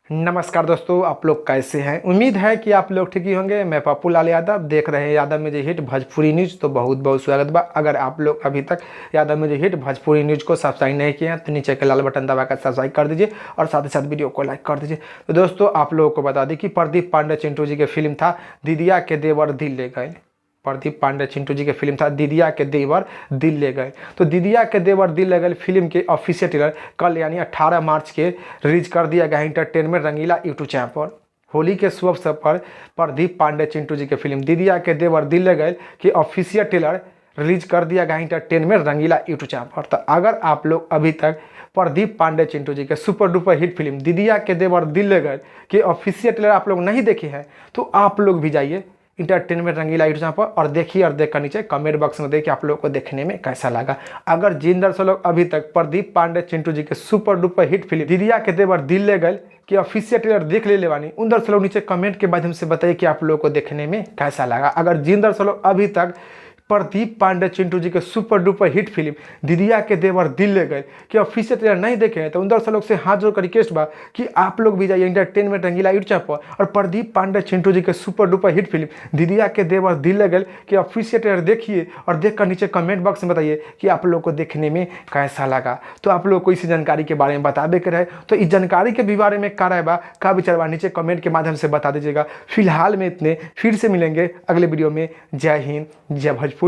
नमस्कार दोस्तों, आप लोग कैसे हैं। उम्मीद है कि आप लोग ठीक ही होंगे। मैं पप्पू लाल यादव, देख रहे हैं Yadav music hit Bhojpuri news. तो बहुत बहुत स्वागत बा। अगर आप लोग अभी तक Yadav music hit Bhojpuri news को सब्सक्राइब नहीं किए हैं तो नीचे के लाल बटन दबाकर सब्सक्राइब कर दीजिए और साथ ही साथ वीडियो को लाइक कर दीजिए। तो दोस्तों, आप लोगों को बता दें कि प्रदीप पांडे चिंटू जी की फिल्म था दीदिया के देवर दिल ले गए। प्रदीप पांडे चिंटू जी की फिल्म था दीदिया के देवर दिल ले गए। तो दीदिया के देवर दिल ले गए फिल्म के ऑफिशियल ट्रेलर कल यानी 18 मार्च के रिलीज कर दिया गया एंटरटेनमेंट रंगीला यूट्यूब चैनल पर। होली के शुभ अवसर पर प्रदीप पांडे चिंटू जी की फिल्म दीदिया के देवर दिल ले गए की ऑफिशियल ट्रेलर रिलीज कर दिया गया एंटरटेनमेंट रंगीला यूट्यूब चैनल पर। तो अगर आप लोग अभी तक प्रदीप पांडे चिंटू जी के सुपर डुपर हिट फिल्म दीदिया के देवर दिल ले गए के ऑफिशियल ट्रेलर आप लोग नहीं देखे हैं तो आप लोग भी जाइए इंटरटेनमेंट रंगीला यूट्यूब चैनल पर और देखिए और देखकर नीचे कमेंट बॉक्स में देखिए आप लोगों को देखने में कैसा लगा। अगर जिन दर्शक लोग अभी तक प्रदीप पांडे चिंटू जी के सुपर डुपर हिट फिल्म दीदिया के देवर दिल ले गए कि ऑफिशियल ट्रेलर देख ले लेवानी, उन दर्शक लोग नीचे कमेंट के माध्यम से बताइए कि आप लोगों को देखने में कैसा लगा। अगर जिन दर्शक लोग अभी तक प्रदीप पांडे चिंटू जी के सुपर डुपर हिट फिल्म दीदिया के देवर दिल ले गए कि ऑफिशियल ट्रेलर नहीं देखे हैं तो उन दर्शक लोग से हाथ जोड़कर रिक्वेस्ट बा कि आप लोग भी जाइए एंटरटेनमेंट रंगीला यूट्यूब चैनल पर और प्रदीप पांडे चिंटू जी के सुपर डुपर हिट फिल्म दीदिया के देवर दिल ले गए कि ऑफिशियल ट्रेलर देखिए और देखकर नीचे कमेंट बॉक्स में बताइए कि आप लोग को देखने में कैसा लगा। तो आप लोग को इसी जानकारी के बारे में बताबे के रहे तो इस जानकारी के बारे में का राय बा का विचार बा नीचे कमेंट के माध्यम से बता दीजिएगा। फिलहाल में इतने, फिर से मिलेंगे अगले वीडियो में। जय हिंद, जय भोजपुरी।